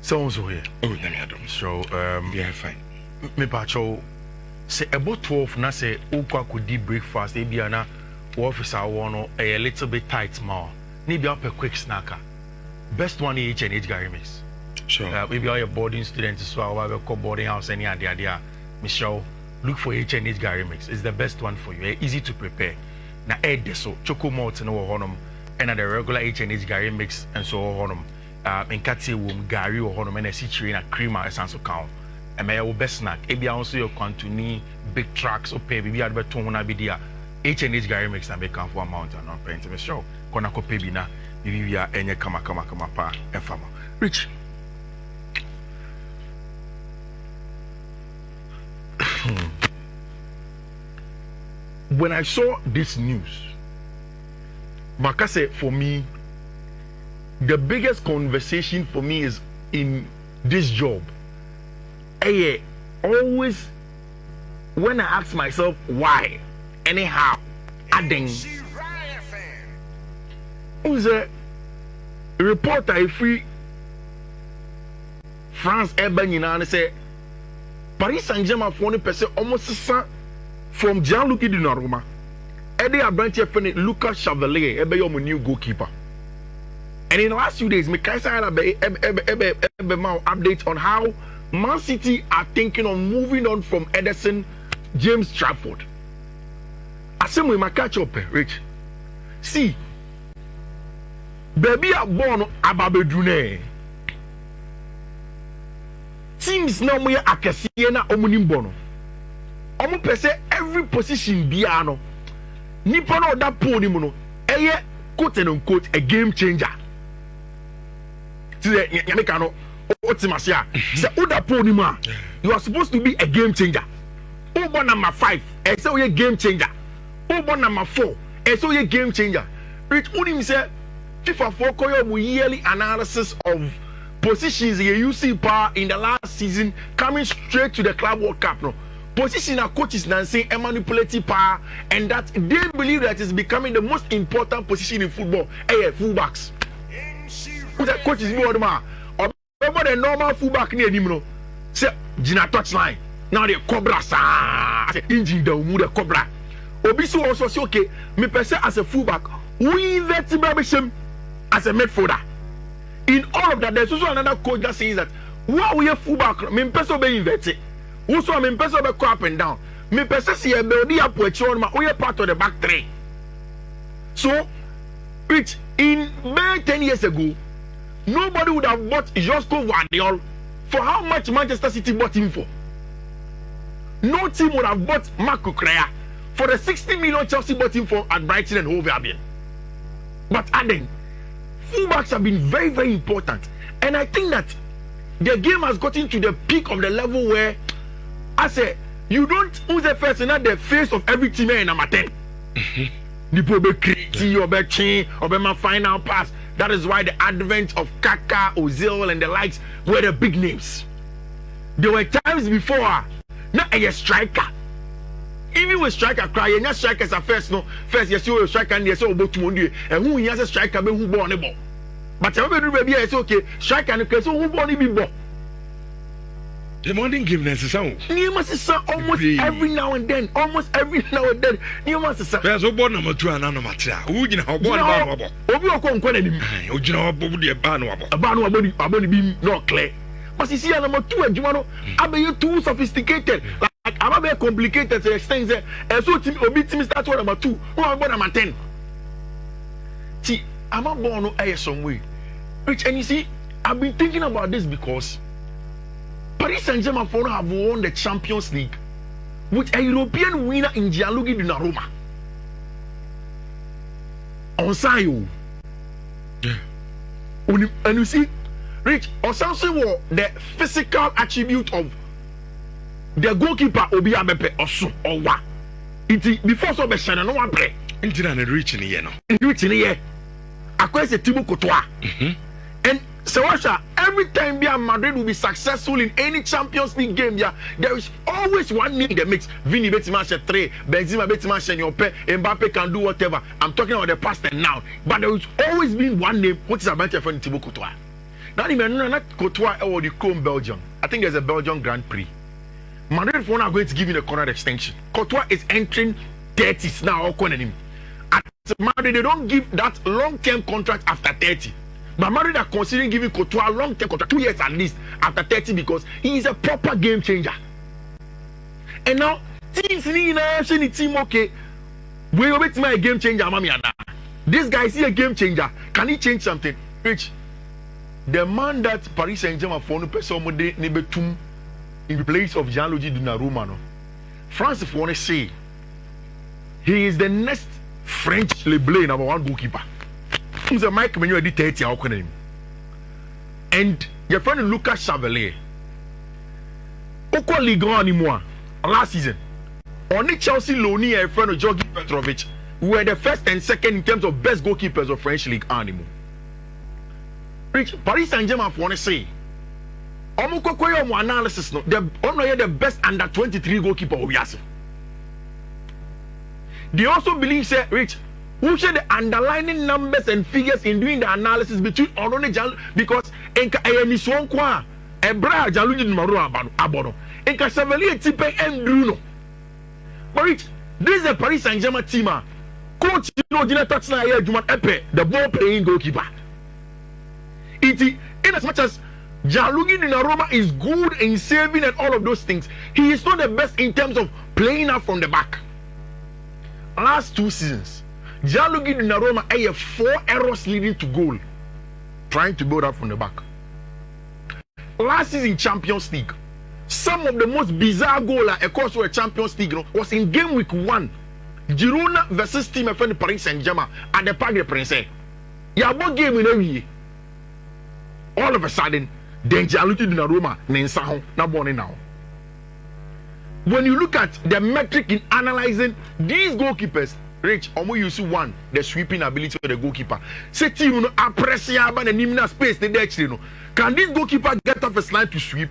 Sounds here. Oh, let me add So, yeah, fine. Me pacho say about 12 na say ukwa could di breakfast e bia na officer wono a little bit tight more. Ni bia a quick snacker. Best one H&H Gary mix. Sure. Maybe all your boarding students so I have a boarding house any idea. Michelle, look for H&H Gary mix. It's the best one for you. Easy to prepare. Na add so choco malt no honum and the regular H&H Gary mix and so honum. In Katia womb Gary or honum and a situation a creamer essence account. And my best snack. Ebi also your continue big tracks or pay. Maybe I'd better to be there. H&H Gary mix and make for a mountain on paint. Me show. Kona ko pay bina. Maybe we are any kama pa and farmer. Rich. When I saw this news, Makase for me, the biggest conversation for me is in this job. Always when I ask myself why, anyhow, adding who's a reporter if we France Urban say Paris Saint-Germain for 1% almost from Gianluca Donnarumma. Eddie Abranche friend Lucas Chevalier ebe your new goalkeeper. And in the last few days, Mikaisa had a update on how Man City are thinking of moving on from Ederson, James Trafford. I say we might catch up, Rich. See, baby are born ababedune. Teams now we are akesiena omunim bono. Omo pese every position biano. Nipa no that pony muno. Eye quote and unquote a game changer. See, Yamekano. Say, you are supposed to be a game changer. Over number 5, and so you're a game changer. Over number 4, and so you're a game changer. Rich Unim said, FIFA for yearly analysis of positions you see power in the last season coming straight to the Club World Cup. No. Position our coaches now saying a manipulative power, and that they believe that is becoming the most important position in football. Fullbacks. Who's that coaches more over the normal fullback near him, say Gina touchline. Now the Cobra sa engine the Cobra. Obisu also say okay, me person as a fullback, we invert him as a midfielder. In all of that, there's also another coach that says that what we a fullback, me person be inverted. Also, me person be go up and down. Me person see a building up with we are part of the back three. So, which in May 10 years ago, nobody would have bought Josko Guardiola for how much Manchester City bought him for. No team would have bought Marco Correa for the 60 million Chelsea bought him for at Brighton and Hove Albion. But adding, fullbacks have been very, very important. And I think that the game has gotten to the peak of the level where I say, you don't who's the first and not the face of every team in number 10. The probably creative or be chain or be my final pass. That is why the advent of Kaka, Ozil, and the likes were the big names. There were times before, not a striker. Even with striker cry, you're not strikers at first, no. First, yes, you're a striker and you're so about to win. And who has a striker, but who born a ball. But everybody is okay. Striker and the so who born a ball. The morning game is sound. Almost every now and then. Almost every now and then. There's a born number 2 and number 3. Who you know how born about? Obi okon kwene ni. You know about the banu about. Banu aboni be not clear. But you see number 2 adwuma no abe too sophisticated. Like I'm very complicated to extent say and so team obi team start with number 2. Who am born number 10. See, I'm born no some way. Which and you see, I've been thinking about this because Paris Saint-Germain have won the Champions League with a European winner in Gianluca Donnarumma. On Sayo. Yeah. And you see, Rich, also the physical attribute of the goalkeeper Obi Abepe Osu Owa. Before so be shana no one play. Intina na reach ni ye no. Reach ni ye. Akwa se Thibaut Courtois. And so washa every time Madrid will be successful in any Champions League game, there is always one name in the mix. Vini Betima 3, Benzema Betima Yope, Mbappe can do whatever. I'm talking about the past and now. But there has always been one name, which is about your friend Thibaut Courtois. Not even not Courtois or the Chrome Belgium. I think there's a Belgian Grand Prix. Madrid for now are going to give him a contract extension. Courtois is entering 30s now. At Madrid, they don't give that long-term contract after 30. But Madrid are considering giving Courtois a long-term contract, 2 years at least after 30, because he is a proper game changer. And now, teams need a team, okay, we will make a game changer, this guy is a game changer. Can he change something? Rich, the man that Paris Saint-Germain for no person in place of Gianluigi Donnarumma, no, France want to say he is the next French Leblanc number 1 goalkeeper. He's a Mike when you did 30 name. And your friend Lucas Chevalier. Oko Ligue 1 anymore last season. Only Chelsea loanee a friend of Georgi Petrovic, who were the first and second in terms of best goalkeepers of French League anymore. Rich, Paris Saint-Germain want to say Omo analysis no the best under 23 goalkeeper of Yasi. They also believe say Rich, who share the underlying numbers and figures in doing the analysis between Onone Jan, because enka eyeniswon kwa ebra Gianluigi Donnarumma abono enka Chevalier tipe Bruno. But Rich, this is a Paris Saint-Germain team. Coach Gina Touchline here Juman Epe, the ball playing goalkeeper. In as much as Gianluigi Donnarumma is good in saving and all of those things, he is not the best in terms of playing out from the back. Last 2 seasons, Gianluigi Donnarumma had 4 errors leading to goal, trying to build up from the back. Last season, Champions League, some of the most bizarre goals across the Champions League was in game week 1. Girona versus team of Paris Saint-Germain at the Parc des Princes. Yabo game in every year. All of a sudden, then Gianluigi Donnarumma Nensaho na born now. When you look at the metric in analyzing these goalkeepers, Rich, Omo use one, the sweeping ability of the goalkeeper. Say team no appreciable and nimna space the next no. Can this goalkeeper get off his line to sweep?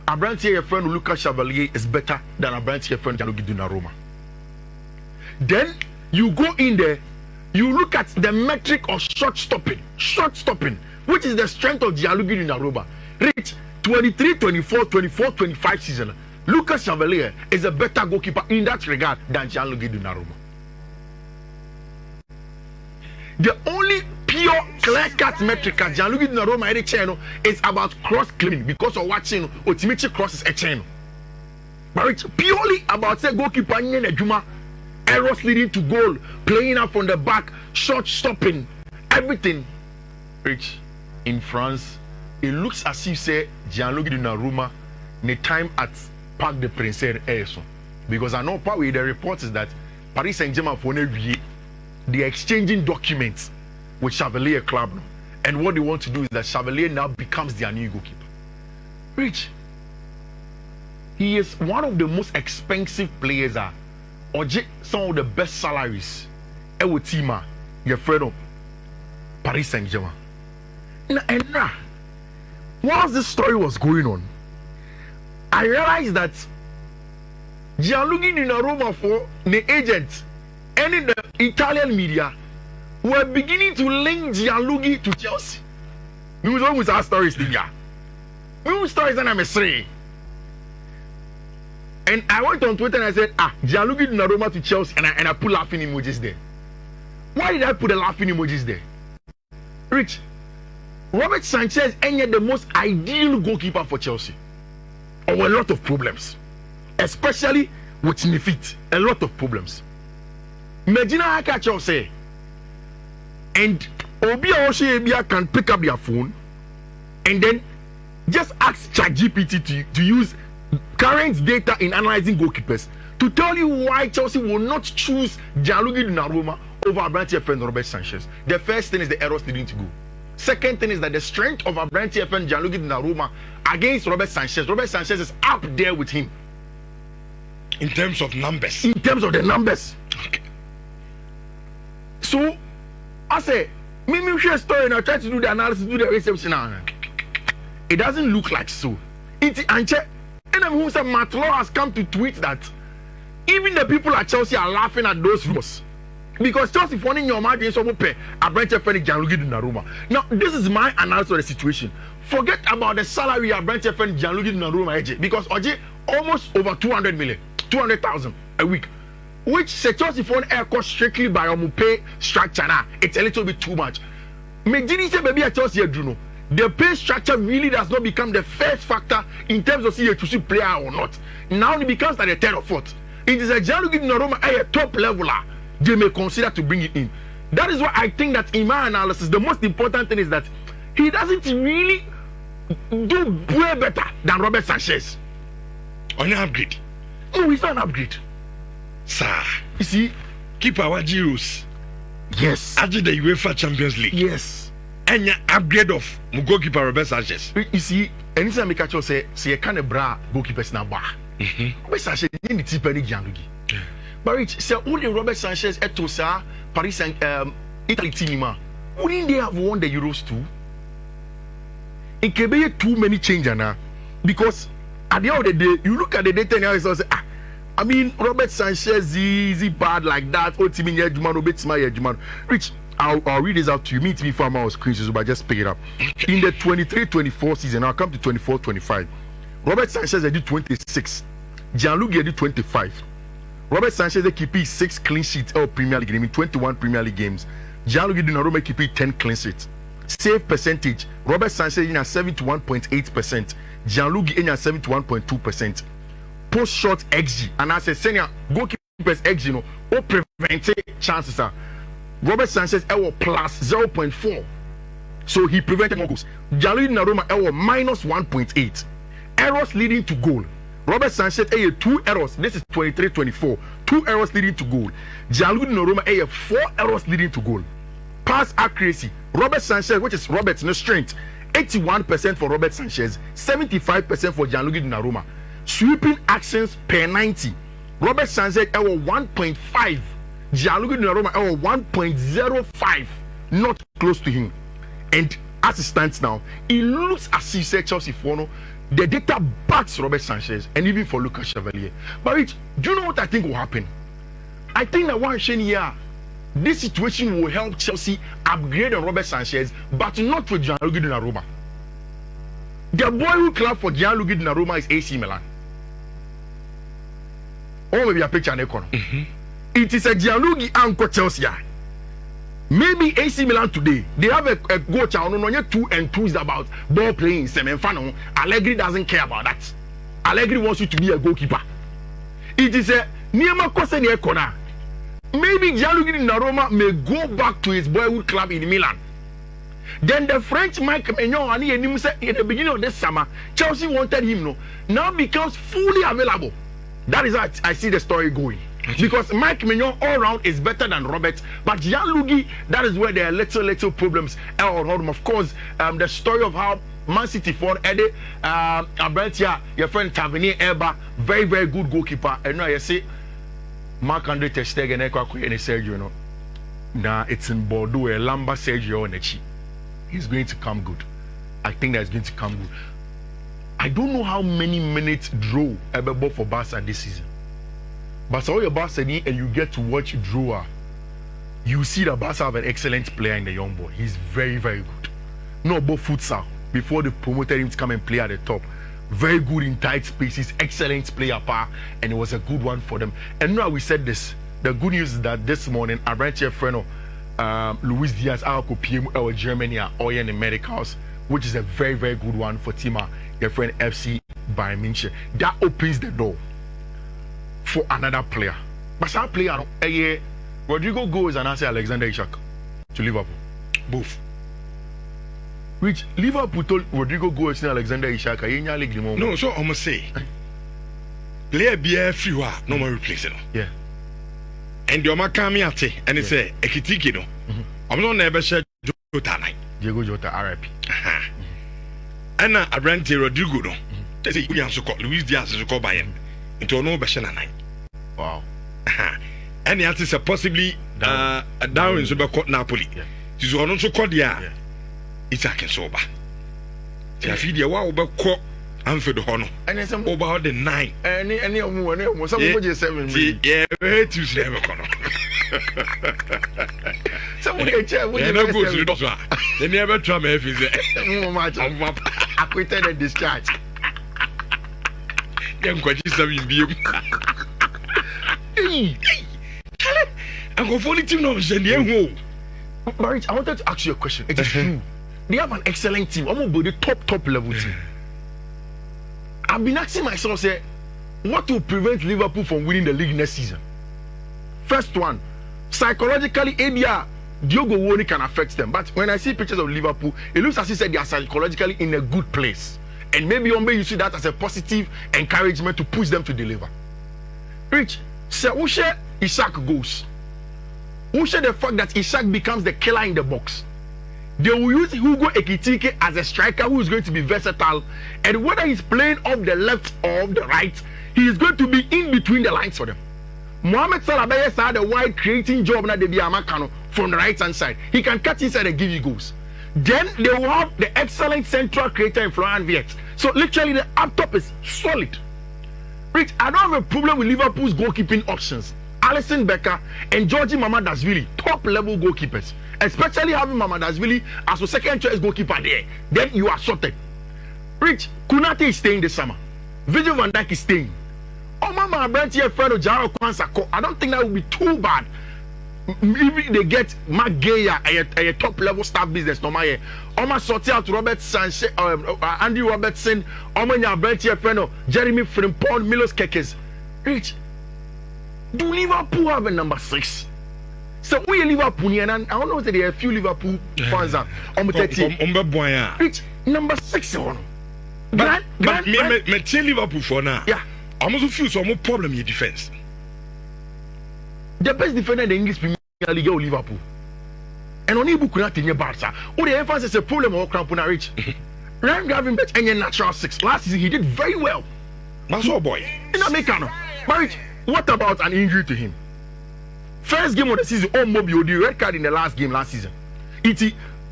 Abranti your friend Lucas Chevalier is better than Abranti your friend Gianluigi Donnarumma. Then you go in there, you look at the metric of shot stopping, which is the strength of Gianluigi Donnarumma. Rich, 23, 24, 24, 25 season. Lucas Chevalier is a better goalkeeper in that regard than Gianluigi Donnarumma. The only pure clear-cut metric at Gianluigi Donnarumma channel is about cross claiming because of watching ultimately crosses a channel. But it's purely about say goalkeeper in a Juma, errors leading to goal, playing out from the back, shot stopping, everything. Rich, in France, it looks as if say Gianluigi Donnarumma the time at Parc des Princes Airson. Because I know part with the reports is that Paris Saint-Germain for they are exchanging documents with Chevalier Club, and what they want to do is that Chevalier now becomes their new goalkeeper. Rich, he is one of the most expensive players, or some of the best salaries. Ewo team, your friend of Paris Saint-Germain. And now, whilst this story was going on, I realized that Gianluigi Donnarumma for the agents and in the Italian media were beginning to link Gianluigi to Chelsea. We was always our stories here. We was stories and I'm saying. And I went on Twitter and I said, Gianluigi Donnarumma to Chelsea, and I put laughing emojis there. Why did I put the laughing emojis there? Rich, Robert Sanchez ain't the most ideal goalkeeper for Chelsea. Or a lot of problems. Especially with the feet. A lot of problems. Imagine how I catch you say, and Obi Oshie can pick up their phone and then just ask ChatGPT to use current data in analyzing goalkeepers to tell you why Chelsea will not choose Gianluigi Donnarumma over Abranti friend Robert Sanchez. The first thing is the errors leading to goal. Second thing is that the strength of Abranti friend Gianluigi Donnarumma against Robert Sanchez. Robert Sanchez is up there with him. In terms of numbers. In terms of the numbers. Okay. So, I say, me share story and I try to do the analysis, do the research now. it doesn't look like so. It's Anche, and then who said Matt Law has come to tweet that even the people at Chelsea are laughing at those rumors. Because Chelsea funding your margin so pay a branch of Gianluigi Donnarumma. Now, this is my analysis of the situation. Forget about the salary of branch of Gianluigi Donnarumma, because Oje almost over 200,000 a week, which the Chelsea fund air cost strictly by pay structure. Now, it's a little bit too much. McGinnis say maybe at Chelsea, Bruno, the pay structure really does not become the first factor in terms of see a choosing player or not. Now it becomes like the third or fourth. It is a Gianluigi Donnarumma a top leveler. They may consider to bring it in. That is why I think that in my analysis, the most important thing is that he doesn't really do way better than Robert Sanchez. On an upgrade? No, he's not an upgrade. Sir, you see, keep our Zeros. Yes. After the UEFA Champions League. Yes. And upgrade of goalkeeper Robert Sanchez. You see, anytime I catch you say you can't bra goalkeepers na bar. Robert Sanchez in the tip any Gianluigi. But Rich, say only Robert Sanchez at Tosa, Paris and Italy team, wouldn't they have won the Euros too? It can be too many changes now. Because at the end of the day, you look at the data and you say, I mean, Robert Sanchez is he bad like that? Rich, I'll read this out to you. Me to me for my screen, so I just pick it up. In the 23-24 season, I'll come to 24-25. Robert Sanchez did 26. Gianluigi did 25. Robert Sanchez keep 6 clean sheets of Premier League in 21 Premier League games. Gianluigi Donnarumma keep 10 clean sheets. Save percentage, Robert Sanchez in at 71.8%. Gianluigi in at 71.2%. Post shot XG, and as a senior goalkeepers XG, no, or prevent chances are. Robert Sanchez plus 0.4. So he prevented more goals. Gianluigi Donnarumma minus 1.8. Errors leading to goal. Robert Sanchez 2 errors. This is 23-24. 2 errors leading to goal. Gianluigi Donnarumma 4 errors leading to goal. Pass accuracy. Robert Sanchez, which is Robert's no strength, 81% for Robert Sanchez, 75% for Gianluigi Donnarumma. Sweeping actions per 90. Robert Sanchez 1.5. Gianluigi Donnarumma 1.05. Not close to him. And as it stands now, it looks as if Chelsea for the data backs Robert Sanchez and even for Lucas Chevalier. But Rich, do you know what I think will happen? I think that one here, this situation will help Chelsea upgrade on Robert Sanchez, but not for Gianluigi Donnarumma. The boyhood club for Gianluigi Donnarumma is AC Milan. Or maybe a picture on the It is a Gianluigi anchor Chelsea. Maybe AC Milan today, they have a coach on 2 and 2 is about ball playing. Semenfano. Allegri doesn't care about that. Allegri wants you to be a goalkeeper. It is a Niema Kosene corner. Maybe Gianluigi Donnarumma may go back to his boyhood club in Milan. Then the French Mike Maignan said in the beginning of this summer, Chelsea wanted him now becomes fully available. That is how I see the story going. Because Mike Maignan all round is better than Robert, but Gianluigi, that is where there are little problems. Of course, the story of how Man City for Eddie Abrentia, your friend Tavernier Elba, very good goalkeeper. And now you see Marc-Andre ter Stegen and Sergio. Now it's in Bordeaux, a Lamba Sergio Nechi. He's going to come good. I think that's going to come good. I don't know how many minutes Dro ever bought for Barca this season. But all your Barca and you get to watch Dro, you see that Barca have an excellent player in the young boy. He's very good. No, both futsal before they promoted him to come and play at the top. Very good in tight spaces, excellent player power, and it was a good one for them. And now we said this. The good news is that this morning, our branch friend Luis Diaz, our PM Germany, or in the medicals, which is a very good one for Tima, your friend FC Bayern Munich. That opens the door for another player. But some player, Rodrygo goes and answer Alexander Isak to Liverpool. Both. Which Liverpool told Rodrygo goes to Alexander Isak. No, so I'm say player be a free one, no more replacing. Yeah. And the Oma come here and he say Ekitiki no. I'm not never share Jota night. Diego Jota RIP. And now Abrante Rodrygo no. They say you have to call Luis Diaz to call Bayern. Into no Bashana night. Wow. And he has to say possibly down in Super Napoli. This one also called Isak and sober. Fiifi dia wa obekọ Anfield ho no. And some About the 9. any of one some of just 7. Yeah, to say no. Some would chair would never go to the doctor. They never try me if is acquitted and discharged. Young question in view. I go for the team of Zenia. Marriage, I wanted to ask you a question. It is true. They have an excellent team. I'm about the top level team. I've been asking myself, say, what will prevent Liverpool from winning the league next season? First one, psychologically, ABR, Diogo Woni can affect them. But when I see pictures of Liverpool, it looks as if they are psychologically in a good place. And maybe you see that as a positive encouragement to push them to deliver. Rich, so who share Isak goes? Who share the fact that Isak becomes the killer in the box? They will use Hugo Ekitike as a striker who is going to be versatile, and whether he's playing off the left or the right, he is going to be in between the lines for them. Mohamed Salah had a wide creating job na Debi Amakano from the right hand side. He can cut inside and give you goals. Then they will have the excellent central creator in Florian Wirtz. So literally the up top is solid. Rich, I don't have a problem with Liverpool's goalkeeping options. Alisson Becker and Georgie Mamadashvili, top level goalkeepers. Especially having Mamadashvili as a second choice goalkeeper there. Then you are sorted. Rich, Kunate is staying this summer. Virgil van Dijk is staying. Mama Brentia Fredo Jaro Kwansako. I don't think that would be too bad. If they get Mark Geyer a top level staff business, no matter. Oma sorted out Robert Sanchez, Andy Robertson, Omanya Brentia Fredo, Jeremy Frimpong, Milos Kekes. Rich, do Liverpool have a number 6? So we Liverpool, and I don't know that there are a few Liverpool fans on the Rich, number 6 on. But me Liverpool for now. Yeah. I'm also feel some more problem in defense. The best defender in the English Premier League is Liverpool. And only book not in your Barca. All the emphasis is a problem of Crampona Rich. Ryan Gravenberch and your natural 6. Last season he did very well. That's all boy. In Americano. But what about an injury to him? First game of the season, Mobile, the red card in the last game last season.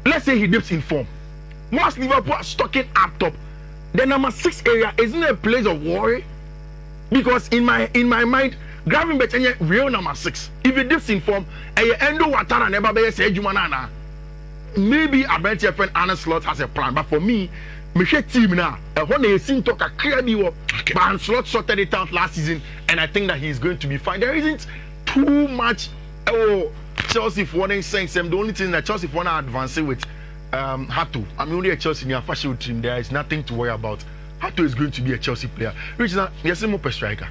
Let's say he dips in form. Once Liverpool are stocking up top, the number 6 area isn't a place of worry. Because in my mind, Gravenberch and real number 6. If he dips in form, and you end up Watara never be say Jumanana. Maybe a bench friend Arne Slot has a plan. But for me, my team now, when they seem to clear me up, but Arne Slot sorted it out last season, and I think that he's going to be fine. There isn't too much. Chelsea for one saying the only thing that Chelsea for now advancing with Hato. I mean, only a Chelsea near fashion team. There is nothing to worry about. Hato is going to be a Chelsea player. Which is yes, more per striker.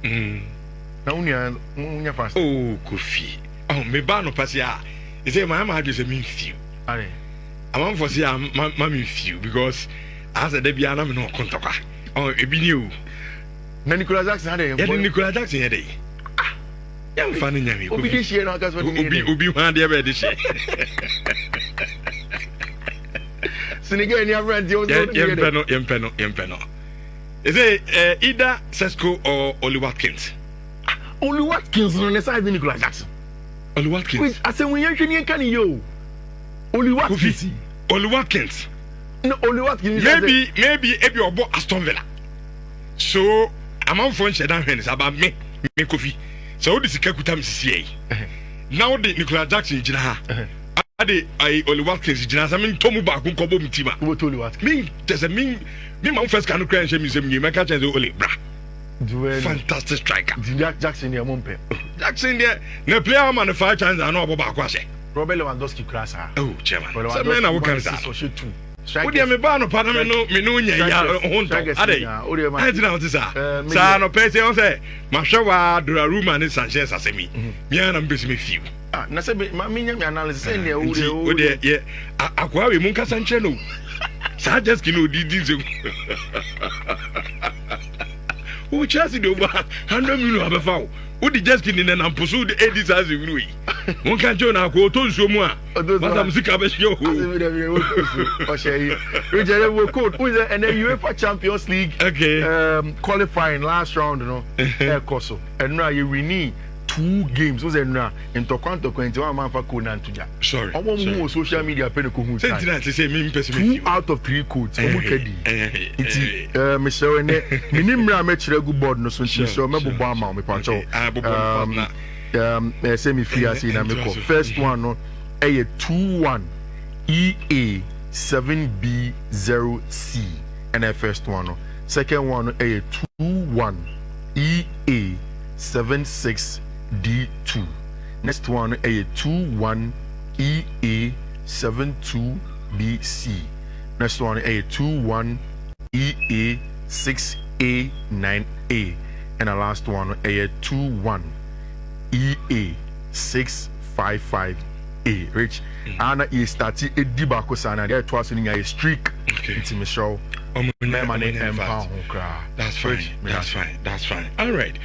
Now, only fast. Oh, Kofi. Oh, me ba no pass ya. You say my mama just a mean few. Are I'm on for say my mean few because as a Debiana no contoka. Oh, it be new. Na Nicolas Jackson had a Nicolas Jackson had a. Young fan in Yami. Obi this year now, because what Obi one the this year. Senegal and your friend, Yempeno. Is it either Sesko or Oli Watkins? Oli Watkins on the side of Nicolas Jackson. Oli Watkins. I said, when you're can you? Oli Watkins. Oli Watkins. No, Oli Watkins. Maybe if you're about Aston Villa. So, I'm on phone, Shedan Hennis about me, Kofi. So, this is Kakutam CCA. Now, the Nicolas Jackson, Jinaha. I Oli Watkins, Jinaha, I mean, Tomu Baku, Kobo Mitima. What Oli Watkins? Me, there's a me, my first kind of crash museum, you make a chance of Oli, bra. Fantastic striker. Jackson near Mompe. Jackson there, no player man the 5 times I know about Kwase. Robert Lewandowski class. Oh, chairman. So man, I can say. What do you mean, Bano Panama? Me no, ya, Honto. I didn't know this. Sano Pese, I say, Mashawa, Donnarumma, and Sanchez, as me. Me and I'm busy with you. Ah, Nasabi, Mamma, analysis, and yeah, Aquari Munka Sancheno. Sanchez, you know, did this. Who Chelsea do 100 million have a foul? Who did just get in and pursue the Eddie's as you know? One can't join our quote so more. But I'm sick of a show. Richard will quote and then UEFA Champions League qualifying last round, you know, Koso. And now you renew 2 games so say no into quanto kwenti one man for Conan tuja sorry omo social media pe ko hu say did say me person 2 out of 3 codes omo kedi iti me show ne minimra me kire gu board no so show me bobo ama me pa cho say me free as na me call first one no 2-1 EA 7B0C and the first one no second one 2-1 EA 76D2 next one 2-1 EA 72BC next one 2-1 EA 6A9A and the last one 2-1 EA 655A rich ana e starti edi ba ko sana dey to aso nya streak into me show that's fine all right